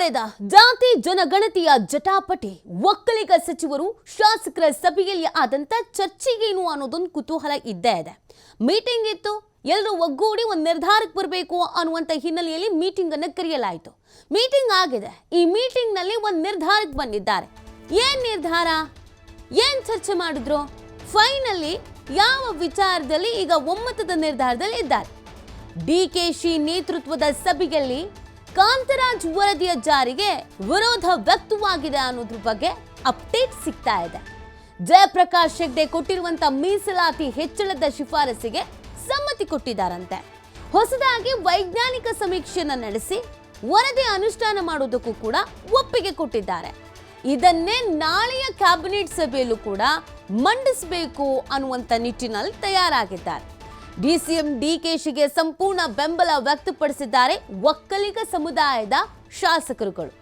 ಮುಂದುವರೆದ ಜಾತಿ ಜನಗಣತಿಯ ಜಟಾಪಟಿ ಒಕ್ಕಲಿಗ ಸಚಿವರು ಶಾಸಕರ ಸಭೆಯಲ್ಲಿ ಆದಂತ ಚರ್ಚೆಗೇನು ಅನ್ನೋದೊಂದು ಕುತೂಹಲ ಇದ್ದೇ ಇದೆ. ಮೀಟಿಂಗ್ ಇತ್ತು, ಎಲ್ಲರೂ ಒಗ್ಗೂಡಿ ಒಂದು ನಿರ್ಧಾರಕ್ಕೆ ಬರಬೇಕು ಅನ್ನುವಂಥ ಹಿನ್ನೆಲೆಯಲ್ಲಿ ಮೀಟಿಂಗ್ ಅನ್ನು ಕರೆಯಲಾಯಿತು. ಮೀಟಿಂಗ್ ಆಗಿದೆ. ಈ ಮೀಟಿಂಗ್ ನಲ್ಲಿ ಒಂದು ನಿರ್ಧಾರಕ್ಕೆ ಬಂದಿದ್ದಾರೆ. ಏನ್ ನಿರ್ಧಾರ, ಏನ್ ಚರ್ಚೆ ಮಾಡಿದ್ರು, ಫೈನಲಿ ಯಾವ ವಿಚಾರದಲ್ಲಿ ಈಗ ಒಮ್ಮತದ ನಿರ್ಧಾರದಲ್ಲಿ ಇದ್ದಾರೆ. ಡಿಕೆಶಿ ನೇತೃತ್ವದ ಸಭೆಯಲ್ಲಿ ಕಾಂತರಾಜ್ ವರದಿಯ ಜಾರಿಗೆ ವಿರೋಧ ವ್ಯಕ್ತವಾಗಿದೆ ಅನ್ನೋದ್ರ ಬಗ್ಗೆ ಅಪ್ಡೇಟ್ ಸಿಗ್ತಾ ಇದೆ. ಜಯಪ್ರಕಾಶ್ ಹೆಗ್ಡೆ ಕೊಟ್ಟಿರುವಂತ ಮೀಸಲಾತಿ ಹೆಚ್ಚಳದ ಶಿಫಾರಸಿಗೆ ಸಮ್ಮತಿ ಕೊಟ್ಟಿದ್ದಾರಂತೆ. ಹೊಸದಾಗಿ ವೈಜ್ಞಾನಿಕ ಸಮೀಕ್ಷೆಯನ್ನು ನಡೆಸಿ ವರದಿ ಅನುಷ್ಠಾನ ಮಾಡೋದಕ್ಕೂ ಕೂಡ ಒಪ್ಪಿಗೆ ಕೊಟ್ಟಿದ್ದಾರೆ. ಇದನ್ನೇ ನಾಳೆಯ ಕ್ಯಾಬಿನೆಟ್ ಸಭೆಯಲ್ಲೂ ಕೂಡ ಮಂಡಿಸಬೇಕು ಅನ್ನುವಂಥ ನಿಟ್ಟಿನಲ್ಲಿ ತಯಾರಾಗಿದ್ದಾರೆ. ಡಿಸಿಎಂ ಡಿಕೆಶಿಗೆ ಸಂಪೂರ್ಣ ಬೆಂಬಲ ವ್ಯಕ್ತಪಡಿಸಿದ್ದಾರೆ ಒಕ್ಕಲಿಗ ಸಮುದಾಯದ ಶಾಸಕರುಗಳು.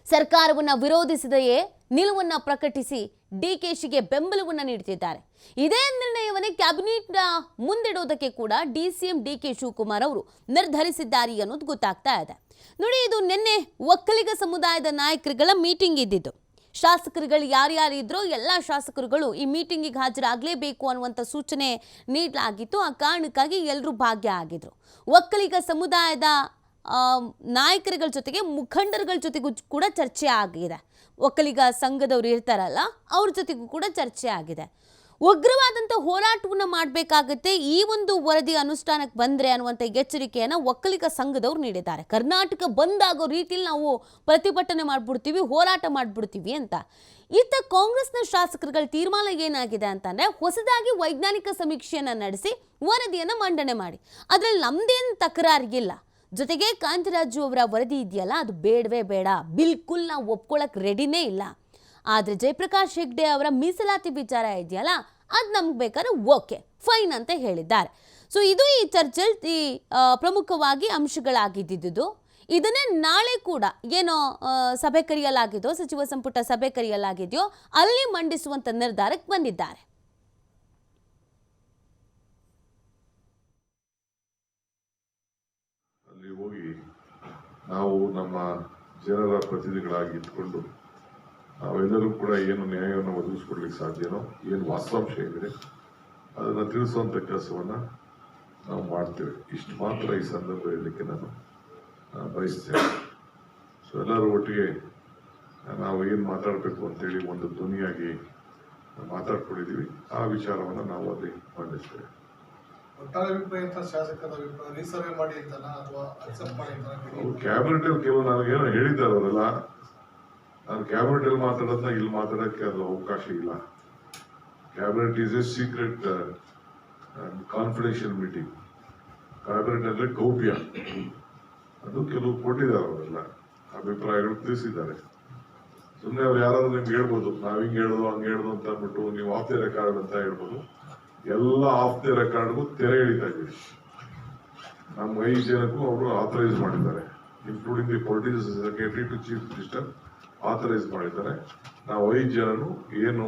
ಸರ್ಕಾರವನ್ನು ವಿರೋಧಿಸದೆಯೇ ನಿಲುವನ್ನು ಪ್ರಕಟಿಸಿ ಡಿಕೆಶಿಗೆ ಬೆಂಬಲವನ್ನು ನೀಡುತ್ತಿದ್ದಾರೆ. ಇದೇ ನಿರ್ಣಯವನ್ನೇ ಕ್ಯಾಬಿನೆಟ್ನ ಮುಂದಿಡೋದಕ್ಕೆ ಕೂಡ ಡಿಸಿಎಂ ಡಿಕೆ ಶಿವಕುಮಾರ್ ಅವರು ನಿರ್ಧರಿಸಿದ್ದಾರೆ ಅನ್ನೋದು ಗೊತ್ತಾಗ್ತಾ ಇದೆ. ನೋಡಿ, ಇದು ನಿನ್ನೆ ಒಕ್ಕಲಿಗ ಸಮುದಾಯದ ನಾಯಕರುಗಳ ಮೀಟಿಂಗ್ ಇದ್ದಿದ್ದು. ಶಾಸಕರುಗಳು ಯಾರ್ಯಾರು ಇದ್ರೋ ಎಲ್ಲ ಶಾಸಕರುಗಳು ಈ ಮೀಟಿಂಗಿಗೆ ಹಾಜರಾಗಲೇಬೇಕು ಅನ್ನುವಂಥ ಸೂಚನೆ ನೀಡಲಾಗಿತ್ತು. ಆ ಕಾರಣಕ್ಕಾಗಿ ಎಲ್ಲರೂ ಭಾಗ್ಯ ಆಗಿದ್ರು. ಒಕ್ಕಲಿಗ ಸಮುದಾಯದ ನಾಯಕರುಗಳ ಜೊತೆಗೆ ಮುಖಂಡರುಗಳ ಜೊತೆಗೂ ಕೂಡ ಚರ್ಚೆ ಆಗಿದೆ. ಒಕ್ಕಲಿಗ ಸಂಘದವರು ಇರ್ತಾರಲ್ಲ, ಅವ್ರ ಜೊತೆಗೂ ಕೂಡ ಚರ್ಚೆ ಆಗಿದೆ. ಉಗ್ರವಾದಂಥ ಹೋರಾಟವನ್ನು ಮಾಡಬೇಕಾಗುತ್ತೆ ಈ ಒಂದು ವರದಿ ಅನುಷ್ಠಾನಕ್ಕೆ ಬಂದರೆ ಅನ್ನುವಂಥ ಎಚ್ಚರಿಕೆಯನ್ನು ಒಕ್ಕಲಿಗ ಸಂಘದವ್ರು ನೀಡಿದ್ದಾರೆ. ಕರ್ನಾಟಕ ಬಂದ್ ಆಗೋ ರೀತಿಯಲ್ಲಿ ನಾವು ಪ್ರತಿಭಟನೆ ಮಾಡಿಬಿಡ್ತೀವಿ, ಹೋರಾಟ ಮಾಡಿಬಿಡ್ತೀವಿ ಅಂತ. ಇತ್ತ ಕಾಂಗ್ರೆಸ್ನ ಶಾಸಕರುಗಳ ತೀರ್ಮಾನ ಏನಾಗಿದೆ ಅಂತಂದರೆ, ಹೊಸದಾಗಿ ವೈಜ್ಞಾನಿಕ ಸಮೀಕ್ಷೆಯನ್ನು ನಡೆಸಿ ವರದಿಯನ್ನು ಮಂಡನೆ ಮಾಡಿ. ಅದರಲ್ಲಿ ನಮ್ದೇನು ತಕರಾರಿಗಿಲ್ಲ. ಜೊತೆಗೆ ಕಾಂತರಾಜು ಅವರ ವರದಿ ಇದೆಯಲ್ಲ, ಅದು ಬೇಡವೇ ಬೇಡ, ಬಿಲ್ಕುಲ್ ನಾವು ಒಪ್ಕೊಳ್ಳೋಕೆ ರೆಡಿನೇ ಇಲ್ಲ. ಆದರೆ ಜಯಪ್ರಕಾಶ್ ಹೆಗ್ಡೆ ಅವರ ಮೀಸಲಾತಿ ವಿಚಾರ ಇದೆಯಲ್ಲ, ಅದು ನಮ್ಗೆ ಬೇಕಾದ್ರೆ ಓಕೆ ಫೈನ್ ಅಂತ ಹೇಳಿದ್ದಾರೆ. ಸೊ ಇದು ಈ ಚರ್ಚೆಯಲ್ಲಿ ಪ್ರಮುಖವಾಗಿ ಅಂಶಗಳಾಗಿದ್ದು. ಇದನ್ನೇ ನಾಳೆ ಕೂಡ ಏನೋ ಸಭೆ ಕರೆಯಲಾಗಿದೆಯೋ, ಸಚಿವ ಸಂಪುಟ ಸಭೆ ಕರೆಯಲಾಗಿದೆಯೋ ಅಲ್ಲಿ ಮಂಡಿಸುವಂತ ನಿರ್ಧಾರಕ್ಕೆ ಬಂದಿದ್ದಾರೆ. ಅಲ್ಲಿ ಹೋಗಿ ನಾವು ನಮ್ಮ ಜನರ ಪ್ರತಿನಿಧಿಗಳಾಗಿ ಇಟ್ಕೊಂಡು ನಾವೆಲ್ಲರೂ ಕೂಡ ಏನು ನ್ಯಾಯವನ್ನು ಒದಗಿಸ್ಕೊಡ್ಲಿಕ್ಕೆ ಸಾಧ್ಯನೋ, ಏನು ವಾಸ್ತವಾಂಶ ಇದೆ ಅದನ್ನು ತಿಳಿಸುವಂಥ ಕೆಲಸವನ್ನು ನಾವು ಮಾಡ್ತೇವೆ. ಇಷ್ಟು ಮಾತ್ರ ಈ ಸಂದರ್ಭ ಹೇಳಲಿಕ್ಕೆ ನಾನು ಬಯಸ್ತೇನೆ. ಸೊ ಎಲ್ಲರೂ ಒಟ್ಟಿಗೆ ನಾವು ಏನು ಮಾತಾಡಬೇಕು ಅಂತೇಳಿ ಒಂದು ಧ್ವನಿಯಾಗಿ ಮಾತಾಡ್ಕೊಂಡಿದ್ದೀವಿ. ಆ ವಿಚಾರವನ್ನು ನಾವು ಅಲ್ಲಿ ಮಂಡಿಸ್ತೇವೆ. ಕ್ಯಾಬಿನೆಟ್ ಅಲ್ಲಿ ಕೆಲವು ನನಗೇನೋ ಹೇಳಿದ್ದಾರೆ ಅವರೆಲ್ಲ. ನಾನು ಕ್ಯಾಬಿನೆಟ್ ಅಲ್ಲಿ ಮಾತಾಡೋದನ್ನ ಇಲ್ಲಿ ಮಾತಾಡೋಕ್ಕೆ ಅದು ಅವಕಾಶ ಇಲ್ಲ. Cabinet is A secret confidential meeting. Cabinet ಅಂದ್ರೆ ಗೌಪ್ಯ. ಅದು ಕೆಲವು ಕೊಟ್ಟಿದ್ದಾರೆ, ಅವರೆಲ್ಲ ಅಭಿಪ್ರಾಯಗಳು ತಿಳಿಸಿದ್ದಾರೆ. ಸುಮ್ಮನೆ ಅವ್ರು ಯಾರಾದ್ರೂ ನಿಮ್ಗೆ ಹೇಳ್ಬೋದು, ನಾವ್ ಹಿಂಗ್ ಹೇಳುದು ಹಂಗೆ ಹೇಳುದು ಅಂತ ಅಂದ್ಬಿಟ್ಟು ನೀವು ಆಫ್ ದಿ ರೆಕಾರ್ಡ್ ಅಂತ ಹೇಳ್ಬೋದು. ಎಲ್ಲ ಆಫ್ ದಿ ರೆಕಾರ್ಡ್ಗೂ ತೆರೆ ಎಳಿತಾ ಇದ್ದೀವಿ. ನಮ್ಮ 5 ಜನಕ್ಕೂ ಅವರು ಆಥರೈಸ್ ಮಾಡಿದ್ದಾರೆ, including the political secretary to chief minister authorise ಮಾಡಿದ್ದಾರೆ. ನಾವು 5 ಜನನು ಏನು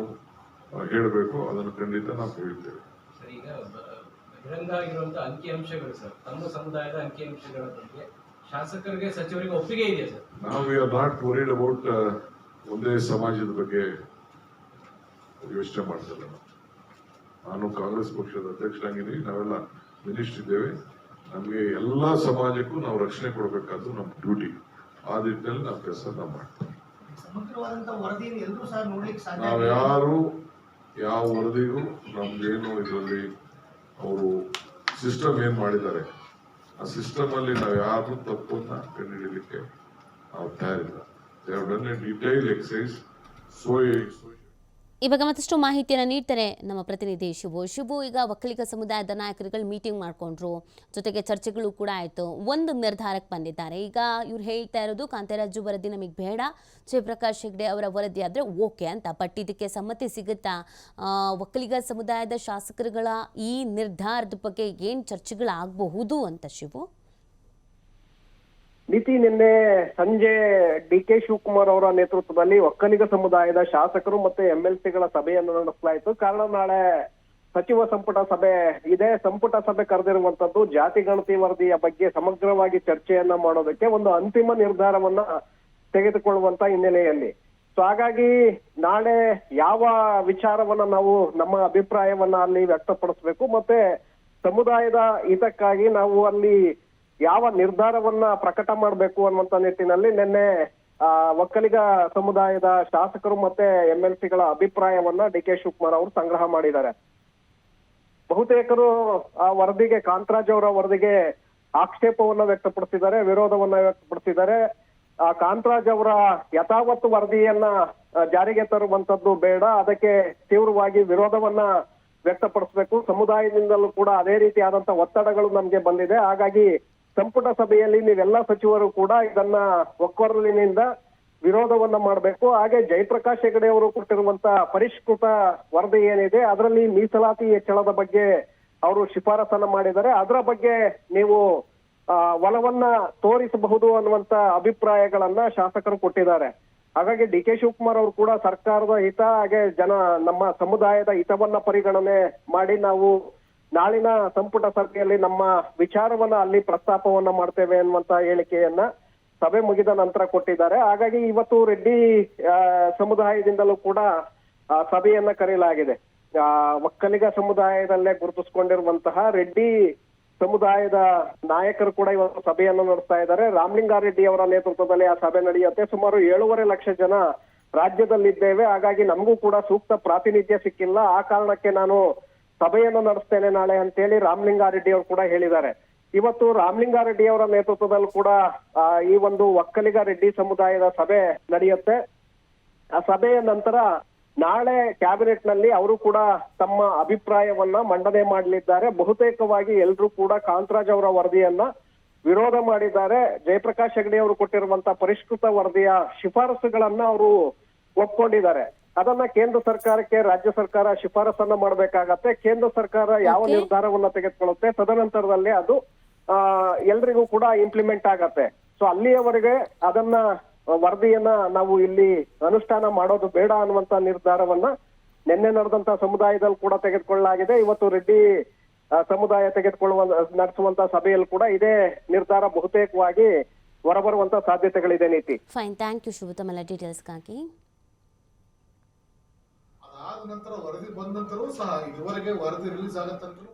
ಹೇಳಬೇಕು ಅದನ್ನು ಖಂಡಿತ ನಾವು ಹೇಳ್ತೇವೆ. ಈಗ ಬಹಿರಂಗ ಆಗಿರುವಂತಹ ಅಂಕಿಅಂಶಗಳು ಸರ್, ತಮ್ಮ ಸಮುದಾಯದ ಅಂಕಿಅಂಶಗಳ ಬಗ್ಗೆ ಶಾಸಕರಿಗೆ ಸಚಿವರಿಗೆ ಒಪ್ಪಿಗೆ ಇದೆಯಾ ಸರ್? ನಾವು we are not worried about ಒಂದೇ ಸಮಾಜದ ಬಗ್ಗೆ ಯೋಚನೆ ಮಾಡ್ತಿಲ್ಲ. ನಾನು ಕಾಂಗ್ರೆಸ್ ಪಕ್ಷದ ಅಧ್ಯಕ್ಷರಾಗಿದ್ದೀವಿ, ನಾವೆಲ್ಲ ಮಿನಿಸ್ಟರ್ ಇದ್ದೇವೆ. ನಮಗೆ ಎಲ್ಲಾ ಸಮಾಜಕ್ಕೂ ನಾವು ರಕ್ಷಣೆ ಕೊಡಬೇಕಾದ್ದು ನಮ್ಮ ಡ್ಯೂಟಿ. ಆ ನಿಟ್ಟಿನಲ್ಲಿ ನಾವು ಕೆಲಸ ನಾವು ಮಾಡ್ತೇವೆ. ನಾವು ಯಾರು ಯಾವ ವರದಿಗೂ ನಮ್ದೇನು ಇದರಲ್ಲಿ ಅವರು ಸಿಸ್ಟಮ್ ಏನ್ ಮಾಡಿದ್ದಾರೆ ಆ ಸಿಸ್ಟಮ್ ಅಲ್ಲಿ ನಾವು ಯಾರು ತಪ್ಪನ್ನ ಕಂಡುಹಿಡಿಯಲಿಕ್ಕೆ ನಾವು ತಯಾರಿಲ್ಲ. Detail excise. ಇವಾಗ ಮತ್ತಷ್ಟು ಮಾಹಿತಿಯನ್ನು ನೀಡ್ತಾರೆ ನಮ್ಮ ಪ್ರತಿನಿಧಿ ಶಿವು. ಈಗ ಒಕ್ಕಲಿಗ ಸಮುದಾಯದ ನಾಯಕರುಗಳು ಮೀಟಿಂಗ್ ಮಾಡಿಕೊಂಡ್ರು, ಜೊತೆಗೆ ಚರ್ಚೆಗಳು ಕೂಡ ಆಯಿತು, ಒಂದು ನಿರ್ಧಾರಕ್ಕೆ ಬಂದಿದ್ದಾರೆ. ಈಗ ಇವ್ರು ಹೇಳ್ತಾ ಇರೋದು ಕಾಂತರಾಜು ವರದಿ ನಮಗೆ ಬೇಡ, ಜಯಪ್ರಕಾಶ್ ಹೆಗ್ಡೆ ಅವರ ವರದಿ ಆದರೆ ಓಕೆ ಅಂತ. ಬಟ್ ಇದಕ್ಕೆ ಸಮ್ಮತಿ ಸಿಗುತ್ತಾ? ಒಕ್ಕಲಿಗ ಸಮುದಾಯದ ಶಾಸಕರುಗಳ ಈ ನಿರ್ಧಾರದ ಬಗ್ಗೆ ಏನು ಚರ್ಚೆಗಳಾಗಬಹುದು ಅಂತ ಶಿವು? ನಿನ್ನೆ ಸಂಜೆ ಡಿಕೆ ಶಿವಕುಮಾರ್ ಅವರ ನೇತೃತ್ವದಲ್ಲಿ ಒಕ್ಕಲಿಗ ಸಮುದಾಯದ ಶಾಸಕರು ಮತ್ತು ಎಂಎಲ್ಸಿಗಳ ಸಭೆಯನ್ನು ನಡೆಸಲಾಯಿತು. ಕಾರಣ ನಾಳೆ ಸಚಿವ ಸಂಪುಟ ಸಭೆ ಇದೆ. ಸಂಪುಟ ಸಭೆ ಕರೆದಿರುವಂತದ್ದು ಜಾತಿ ಗಣತಿ ವರದಿಯ ಬಗ್ಗೆ ಸಮಗ್ರವಾಗಿ ಚರ್ಚೆಯನ್ನ ಮಾಡೋದಕ್ಕೆ ಒಂದು ಅಂತಿಮ ನಿರ್ಧಾರವನ್ನ ತೆಗೆದುಕೊಳ್ಳುವಂತ ಹಿನ್ನೆಲೆಯಲ್ಲಿ. ಸೊ ಹಾಗಾಗಿ ನಾಳೆ ಯಾವ ವಿಚಾರವನ್ನ ನಾವು ನಮ್ಮ ಅಭಿಪ್ರಾಯವನ್ನ ಅಲ್ಲಿ ವ್ಯಕ್ತಪಡಿಸ್ಬೇಕು ಮತ್ತೆ ಸಮುದಾಯದ ಹಿತಕ್ಕಾಗಿ ನಾವು ಅಲ್ಲಿ ಯಾವ ನಿರ್ಧಾರವನ್ನ ಪ್ರಕಟ ಮಾಡಬೇಕು ಅನ್ನುವಂತ ನಿಟ್ಟಿನಲ್ಲಿ ನಿನ್ನೆ ಒಕ್ಕಲಿಗ ಸಮುದಾಯದ ಶಾಸಕರು ಮತ್ತೆ MLCಗಳ ಅಭಿಪ್ರಾಯವನ್ನ DK ಶಿವಕುಮಾರ್ ಅವರು ಸಂಗ್ರಹ ಮಾಡಿದ್ದಾರೆ. ಬಹುತೇಕರು ಆ ವರದಿಗೆ, ಕಾಂತರಾಜ್ ಅವರ ವರದಿಗೆ ಆಕ್ಷೇಪವನ್ನ ವ್ಯಕ್ತಪಡಿಸಿದ್ದಾರೆ, ವಿರೋಧವನ್ನ ವ್ಯಕ್ತಪಡಿಸಿದ್ದಾರೆ. ಕಾಂತರಾಜ್ ಅವರ ಯಥಾವತ್ತು ವರದಿಯನ್ನ ಜಾರಿಗೆ ತರುವಂತದ್ದು ಬೇಡ, ಅದಕ್ಕೆ ತೀವ್ರವಾಗಿ ವಿರೋಧವನ್ನ ವ್ಯಕ್ತಪಡಿಸಬೇಕು. ಸಮುದಾಯದಿಂದಲೂ ಕೂಡ ಅದೇ ರೀತಿಯಾದಂತ ಒತ್ತಡಗಳು ನಮ್ಗೆ ಬಂದಿದೆ. ಹಾಗಾಗಿ ಸಂಪುಟ ಸಭೆಯಲ್ಲಿ ನೀವೆಲ್ಲ ಸಚಿವರು ಕೂಡ ಇದನ್ನ ಒಕ್ಕೊರಲಿನಿಂದ ವಿರೋಧವನ್ನ ಮಾಡಬೇಕು. ಹಾಗೆ ಜಯಪ್ರಕಾಶ್ ಹೆಗಡೆ ಅವರು ಕೊಟ್ಟಿರುವಂತ ಪರಿಷ್ಕೃತ ವರದಿ ಏನಿದೆ ಅದರಲ್ಲಿ ಮೀಸಲಾತಿ ಹೆಚ್ಚಳದ ಬಗ್ಗೆ ಅವರು ಶಿಫಾರಸನ್ನ ಮಾಡಿದ್ದಾರೆ. ಅದರ ಬಗ್ಗೆ ನೀವು ಒಲವನ್ನ ತೋರಿಸಬಹುದು ಅನ್ನುವಂತ ಅಭಿಪ್ರಾಯಗಳನ್ನ ಶಾಸಕರು ಕೊಟ್ಟಿದ್ದಾರೆ. ಹಾಗಾಗಿ DK ಶಿವಕುಮಾರ್ ಅವರು ಕೂಡ ಸರ್ಕಾರದ ಹಿತ ಹಾಗೆ ನಮ್ಮ ಸಮುದಾಯದ ಹಿತವನ್ನ ಪರಿಗಣನೆ ಮಾಡಿ ನಾವು ನಾಳಿನ ಸಂಪುಟ ಸಭೆಯಲ್ಲಿ ನಮ್ಮ ವಿಚಾರವನ್ನ ಅಲ್ಲಿ ಪ್ರಸ್ತಾಪವನ್ನ ಮಾಡ್ತೇವೆ ಅನ್ನುವಂತ ಹೇಳಿಕೆಯನ್ನ ಸಭೆ ಮುಗಿದ ನಂತರ ಕೊಟ್ಟಿದ್ದಾರೆ. ಹಾಗಾಗಿ ಇವತ್ತು ರೆಡ್ಡಿ ಸಮುದಾಯದಿಂದಲೂ ಕೂಡ ಸಭೆಯನ್ನ ಕರೆಯಲಾಗಿದೆ. ಒಕ್ಕಲಿಗ ಸಮುದಾಯದಲ್ಲೇ ಗುರುತಿಸಿಕೊಂಡಿರುವಂತಹ ರೆಡ್ಡಿ ಸಮುದಾಯದ ನಾಯಕರು ಕೂಡ ಇವತ್ತು ಸಭೆಯನ್ನು ನಡೆಸ್ತಾ ಇದ್ದಾರೆ. ರಾಮಲಿಂಗಾರೆಡ್ಡಿ ಅವರ ನೇತೃತ್ವದಲ್ಲಿ ಆ ಸಭೆ ನಡೆಯುತ್ತೆ. ಸುಮಾರು 7.5 ಲಕ್ಷ ಜನ ರಾಜ್ಯದಲ್ಲಿದ್ದೇವೆ. ಹಾಗಾಗಿ ನಮಗೂ ಕೂಡ ಸೂಕ್ತ ಪ್ರಾತಿನಿಧ್ಯ ಸಿಕ್ಕಿಲ್ಲ, ಆ ಕಾರಣಕ್ಕೆ ನಾನು ಸಭೆಯನ್ನು ನಡೆಸ್ತೇನೆ ನಾಳೆ ಅಂತೇಳಿ ರಾಮಲಿಂಗಾರೆಡ್ಡಿ ಅವರು ಕೂಡ ಹೇಳಿದ್ದಾರೆ. ಇವತ್ತು ರಾಮಲಿಂಗಾರೆಡ್ಡಿ ಅವರ ನೇತೃತ್ವದಲ್ಲಿ ಕೂಡ ಈ ಒಂದು ಒಕ್ಕಲಿಗ ರೆಡ್ಡಿ ಸಮುದಾಯದ ಸಭೆ ನಡೆಯುತ್ತೆ. ಆ ಸಭೆಯ ನಂತರ ನಾಳೆ ಕ್ಯಾಬಿನೆಟ್ ನಲ್ಲಿ ಅವರು ಕೂಡ ತಮ್ಮ ಅಭಿಪ್ರಾಯವನ್ನ ಮಂಡನೆ ಮಾಡಲಿದ್ದಾರೆ. ಬಹುತೇಕವಾಗಿ ಎಲ್ಲರೂ ಕೂಡ ಕಾಂತರಾಜ್ ಅವರ ವರದಿಯನ್ನ ವಿರೋಧ ಮಾಡಿದ್ದಾರೆ. ಜಯಪ್ರಕಾಶ್ ಹೆಗಡೆ ಅವರು ಕೊಟ್ಟಿರುವಂತ ಪರಿಷ್ಕೃತ ವರದಿಯ ಶಿಫಾರಸುಗಳನ್ನ ಅವರು ಒಪ್ಕೊಂಡಿದ್ದಾರೆ. ಅದನ್ನ ಕೇಂದ್ರ ಸರ್ಕಾರಕ್ಕೆ ರಾಜ್ಯ ಸರ್ಕಾರ ಶಿಫಾರಸನ್ನ ಮಾಡಬೇಕಾಗತ್ತೆ. ಕೇಂದ್ರ ಸರ್ಕಾರ ಯಾವ ನಿರ್ಧಾರವನ್ನ ತೆಗೆದುಕೊಳ್ಳುತ್ತೆ, ತದನಂತರದಲ್ಲಿ ಅದು ಎಲ್ರಿಗೂ ಕೂಡ ಇಂಪ್ಲಿಮೆಂಟ್ ಆಗತ್ತೆ. ಸೊ ಅಲ್ಲಿಯವರೆಗೆ ಅದನ್ನ ವರದಿಯನ್ನ ನಾವು ಇಲ್ಲಿ ಅನುಷ್ಠಾನ ಮಾಡೋದು ಬೇಡ ಅನ್ನುವಂತ ನಿರ್ಧಾರವನ್ನ ನಿನ್ನೆ ನಡೆದಂತ ಸಮುದಾಯದಲ್ಲಿ ಕೂಡ ತೆಗೆದುಕೊಳ್ಳಲಾಗಿದೆ. ಇವತ್ತು ರೆಡ್ಡಿ ಸಮುದಾಯ ನಡೆಸುವಂತ ಸಭೆಯಲ್ಲಿ ಕೂಡ ಇದೇ ನಿರ್ಧಾರ ಬಹುತೇಕವಾಗಿ ಹೊರಬರುವಂತ ಸಾಧ್ಯತೆಗಳಿದೆ. ನೀತಿ ಫೈನ್, ಥ್ಯಾಂಕ್ ಯು ಶುಭ, ತಮ್ಮೆಲ್ಲ ಡೀಟೇಲ್ಸ್ಗಾಗಿ. ಅದಾದ ನಂತರ ವರದಿ ಬಂದ ನಂತರವೂ ಸಹ ಇದುವರೆಗೆ ವರದಿ ರಿಲೀಸ್ ಆಗೋ ತನಕ